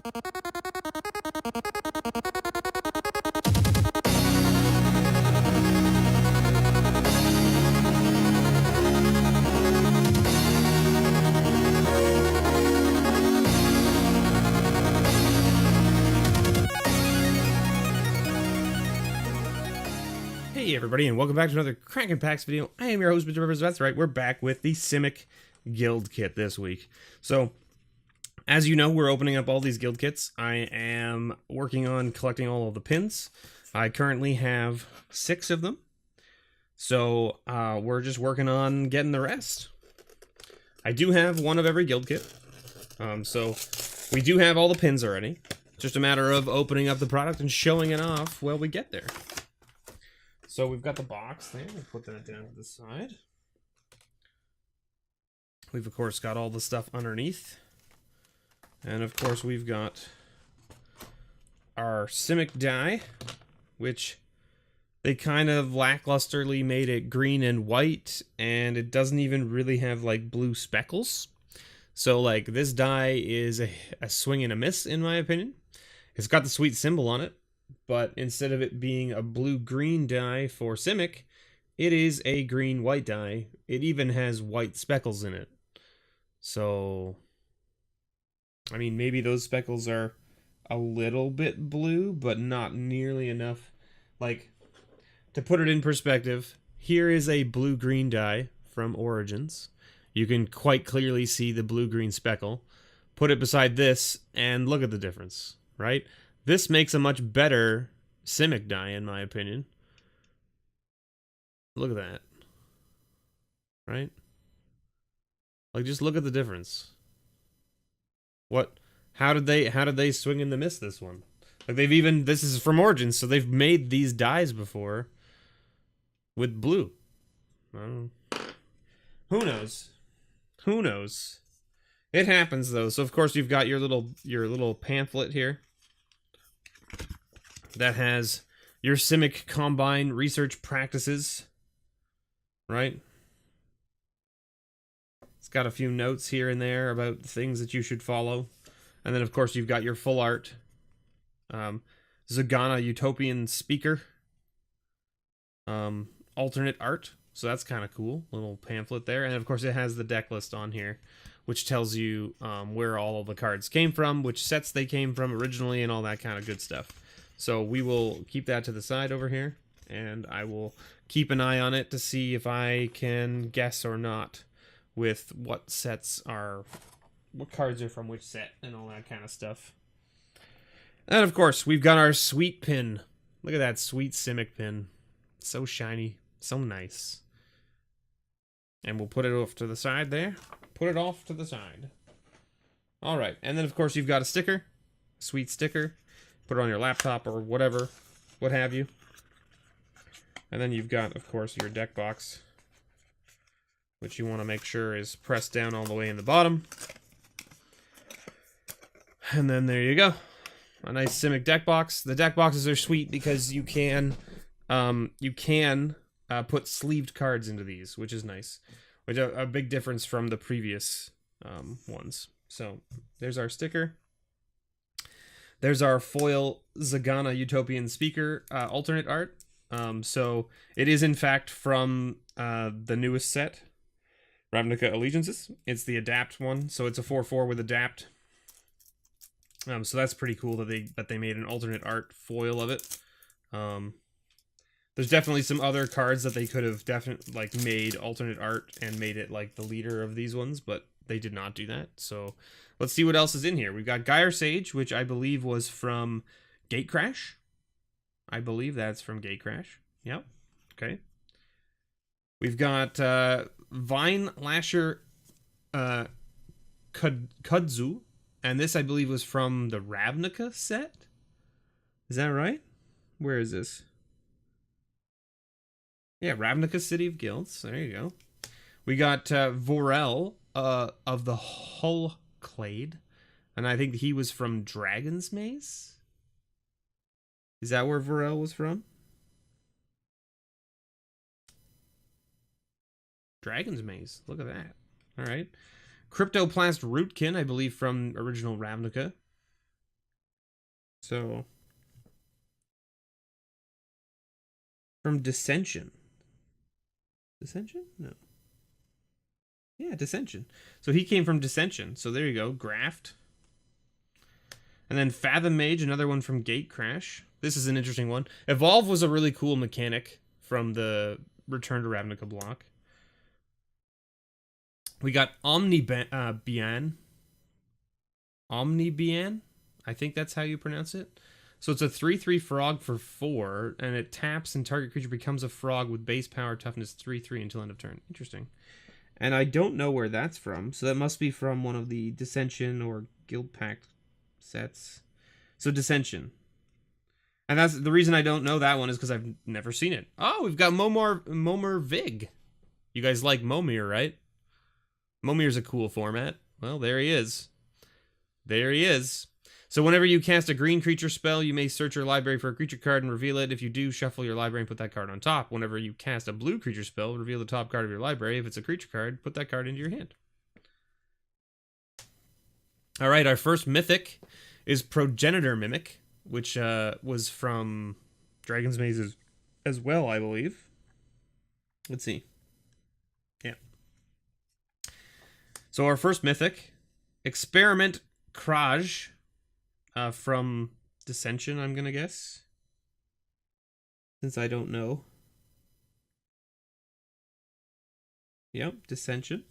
Hey everybody, and welcome back to another Crackin' Packs video. I am your host, MrBevers. That's right, we're back with the Simic Guild Kit this week. So, as you know, we're opening up all these guild kits. I am working on collecting all of the pins. I currently have 6 of them. So, we're just working on getting the rest. I do have one of every guild kit. So, we do have all the pins already. Just a matter of opening up the product and showing it off while we get there. So we've got the box there. We'll put that down to the side. We've, of course, got all the stuff underneath. And, of course, we've got our Simic die, which they kind of lacklusterly made it green and white, and it doesn't even really have, like, blue speckles. So, like, this die is a swing and a miss, in my opinion. It's got the sweet symbol on it. But instead of it being a blue-green die for Simic, it is a green-white die. It even has white speckles in it. So, I mean, maybe those speckles are a little bit blue, but not nearly enough. Like, to put it in perspective, here is a blue-green die from Origins. You can quite clearly see the blue-green speckle. Put it beside this, and look at the difference, right? This makes a much better Simic die, in my opinion. Look at that. Right? Like, just look at the difference. What? How did they swing and miss this one? Like, this is from Origins, so they've made these dies before with blue. I don't know. Who knows? Who knows? It happens, though. So, of course, you've got your little pamphlet here that has your Simic Combine research practices, right? It's got a few notes here and there about things that you should follow. And then, of course, you've got your full art Zagana Utopian Speaker alternate art. So that's kind of cool. Little pamphlet there. And, of course, it has the deck list on here, which tells you where all of the cards came from, which sets they came from originally, and all that kind of good stuff. So we will keep that to the side over here, and I will keep an eye on it to see if I can guess or not with what cards are from which set, and all that kind of stuff. And, of course, we've got our sweet pin. Look at that sweet Simic pin. So shiny. So nice. And we'll put it off to the side there. Put it off to the side. All right. And then, of course, you've got a sticker. Sweet sticker. Put it on your laptop or whatever. What have you. And then you've got, of course, your deck box, which you want to make sure is pressed down all the way in the bottom. And then there you go. A nice Simic deck box. The deck boxes are sweet because you can put sleeved cards into these, which is nice. Which is a big difference from the previous ones. So, there's our sticker. There's our foil Zagana Utopian Speaker alternate art. So, it is, in fact, from the newest set, Ravnica Allegiances. It's the Adapt one, so it's a 4/4 with Adapt. So, that's pretty cool that they made an alternate art foil of it. There's definitely some other cards that they could have made alternate art and made it like the leader of these ones, but they did not do that. So let's see what else is in here. We've got Gyre Sage, which I believe was from Gatecrash. I believe that's from Gatecrash. Yep. Okay. We've got Vine Lasher Kudzu, and this I believe was from the Ravnica set. Is that right? Where is this? Yeah, Ravnica City of Guilds. There you go. We got Vorel of the Hull Clade. And I think he was from Dragon's Maze? Is that where Vorel was from? Dragon's Maze. Look at that. All right. Cryptoplast Rootkin, I believe, from original Ravnica. So, from Dissension. Dissension? No. Yeah, Dissension. So he came from Dissension. So there you go. Graft. And then Fathom Mage, another one from Gate Crash. This is an interesting one. Evolve was a really cool mechanic from the Return to Ravnica block. We got Omnibian. Omnibian? I think that's how you pronounce it. So it's a 3/3 frog for 4, and it taps and target creature becomes a frog with base power toughness 3/3 until end of turn. Interesting. And I don't know where that's from, so that must be from one of the Dissension or Guild Pact sets. So Dissension. And that's the reason I don't know that one is because I've never seen it. Oh, we've got Momir Vig. You guys like Momir, right? Momir's a cool format. Well, there he is. There he is. So whenever you cast a green creature spell, you may search your library for a creature card and reveal it. If you do, shuffle your library and put that card on top. Whenever you cast a blue creature spell, reveal the top card of your library. If it's a creature card, put that card into your hand. All right, our first mythic is Progenitor Mimic, which was from Dragon's Maze as well, I believe. Let's see. Yeah. So our first mythic, Experiment Kraj, from Dissension, I'm going to guess. Since I don't know. Yep, Dissension.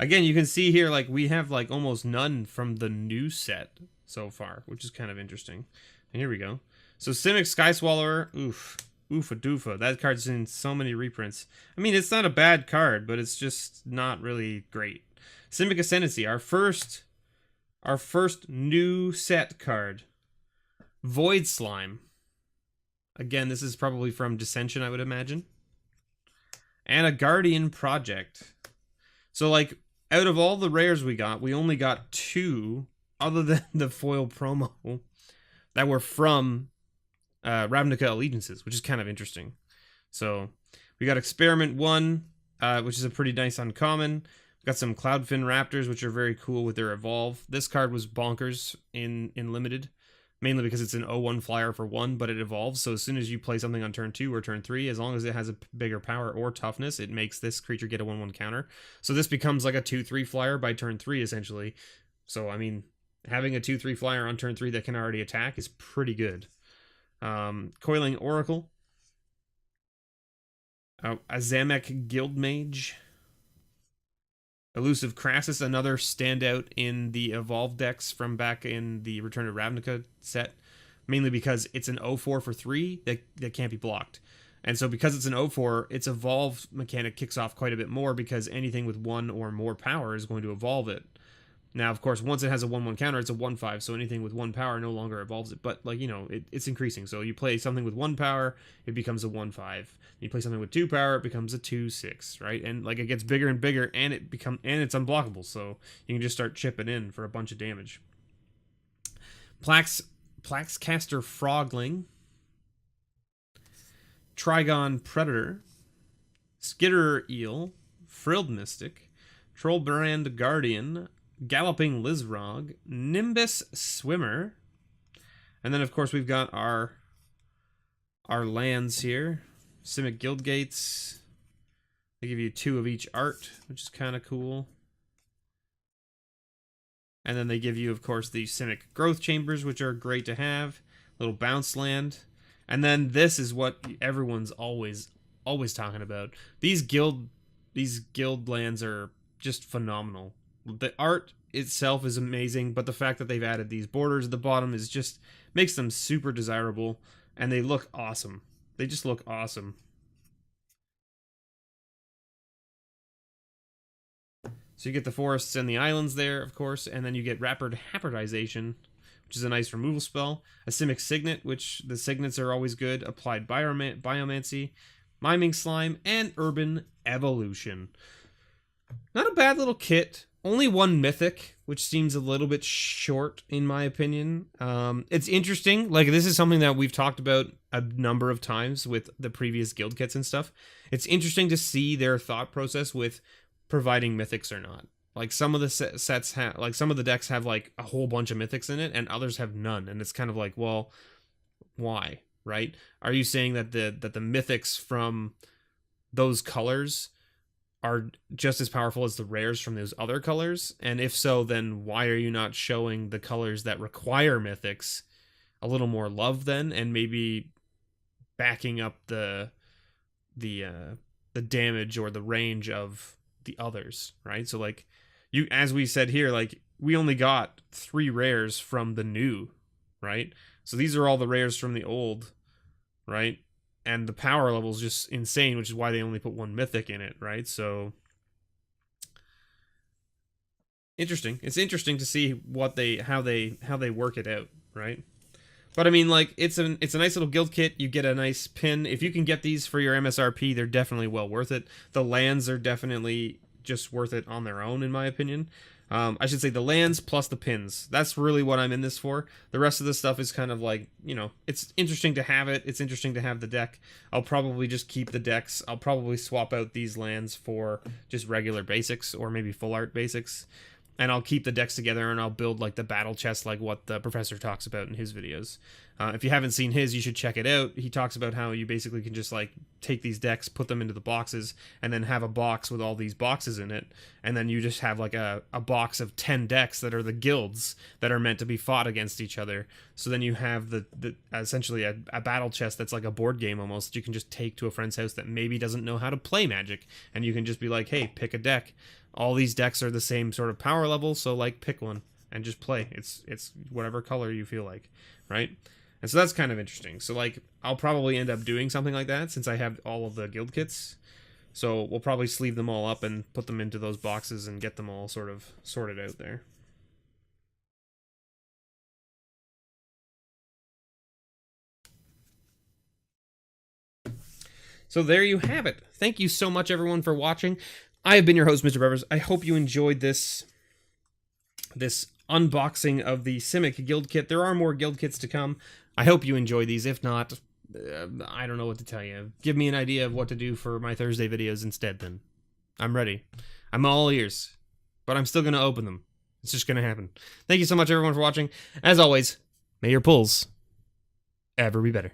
Again, you can see here, like, we have, like, almost none from the new set so far, which is kind of interesting. And here we go. So, Simic Skyswallower, oof. Oofa doofa. That card's in so many reprints. I mean, it's not a bad card, but it's just not really great. Simic Ascendancy, our first new set card. Void Slime. Again, this is probably from Dissension, I would imagine. And a Guardian Project. So, like, out of all the rares we only got 2, other than the foil promo, that were from Ravnica Allegiances, which is kind of interesting. So, we got Experiment 1, which is a pretty nice uncommon. We've got some Cloudfin Raptors, which are very cool with their Evolve. This card was bonkers in Limited, mainly because it's an 0/1 flyer for 1, but it evolves. So as soon as you play something on turn 2 or turn 3, as long as it has a bigger power or toughness, it makes this creature get a 1/1 counter. So this becomes like a 2/3 flyer by turn 3, essentially. So, I mean, having a 2/3 flyer on turn 3 that can already attack is pretty good. Coiling Oracle. A Zamek Guildmage. Elusive Crassus, another standout in the Evolve decks from back in the Return to Ravnica set, mainly because it's an 0/4 for 3 that can't be blocked. And so because it's an 0/4, its Evolve mechanic kicks off quite a bit more because anything with 1 or more power is going to evolve it. Now, of course, once it has a 1/1 counter, it's a 1/5, so anything with 1 power no longer evolves it. But, like, you know, it's increasing. So you play something with 1 power, it becomes a 1/5. You play something with 2 power, it becomes a 2/6, right? And, like, it gets bigger and bigger, and it's unblockable, so you can just start chipping in for a bunch of damage. Plaxcaster Frogling. Trigon Predator. Skitterer Eel. Frilled Mystic. Trollbrand Guardian. Galloping Lizrog, Nimbus Swimmer, and then of course we've got our lands here. Simic Guild Gates. They give you 2 of each art, which is kind of cool. And then they give you, of course, the Simic Growth Chambers, which are great to have. Little bounce land. And then this is what everyone's always talking about. These guild lands are just phenomenal. The art itself is amazing, but the fact that they've added these borders at the bottom is just makes them super desirable, and they look awesome. They just look awesome. So you get the forests and the islands there, of course, and then you get Rapid Haperdization, which is a nice removal spell. A Simic Signet, which the signets are always good. Applied Biomancy, Miming Slime, and Urban Evolution. Not a bad little kit. Only 1 mythic, which seems a little bit short in my opinion. It's interesting. Like, this is something that we've talked about a number of times with the previous guild kits and stuff. It's interesting to see their thought process with providing mythics or not. Like some of the sets have, like some of the decks have like a whole bunch of mythics in it, and others have none. And it's kind of like, well, why, right? Are you saying that the mythics from those colors are just as powerful as the rares from those other colors? And if so, then why are you not showing the colors that require mythics a little more love then, and maybe backing up the damage or the range of the others, right? So like you, as we said here, like we only got 3 rares from the new, right? So these are all the rares from the old, right? And the power level is just insane, which is why they only put 1 mythic in it, right? So interesting. It's interesting to see what how they work it out, right? But I mean, like, it's a nice little guild kit. You get a nice pin. If you can get these for your MSRP, they're definitely well worth it. The lands are definitely just worth it on their own, in my opinion. I should say the lands plus the pins. That's really what I'm in this for. The rest of the stuff is kind of like, you know, it's interesting to have it. It's interesting to have the deck. I'll probably just keep the decks. I'll probably swap out these lands for just regular basics or maybe full art basics. And I'll keep the decks together, and I'll build like the battle chest, like what the professor talks about in his videos. If you haven't seen his, you should check it out. He talks about how you basically can just like take these decks, put them into the boxes, and then have a box with all these boxes in it. And then you just have like a box of 10 decks that are the guilds that are meant to be fought against each other. So then you have the essentially a battle chest that's like a board game almost that you can just take to a friend's house that maybe doesn't know how to play Magic. And you can just be like, hey, pick a deck. All these decks are the same sort of power level, so like pick one and just play. It's whatever color you feel like, right? And so that's kind of interesting. So like I'll probably end up doing something like that since I have all of the guild kits. So we'll probably sleeve them all up and put them into those boxes and get them all sort of sorted out there. So there you have it. Thank you so much, everyone, for watching. I have been your host, MrBevers. I hope you enjoyed this unboxing of the Simic Guild Kit. There are more guild kits to come. I hope you enjoy these. If not, I don't know what to tell you. Give me an idea of what to do for my Thursday videos instead, then. I'm ready. I'm all ears. But I'm still going to open them. It's just going to happen. Thank you so much, everyone, for watching. As always, may your pulls ever be better.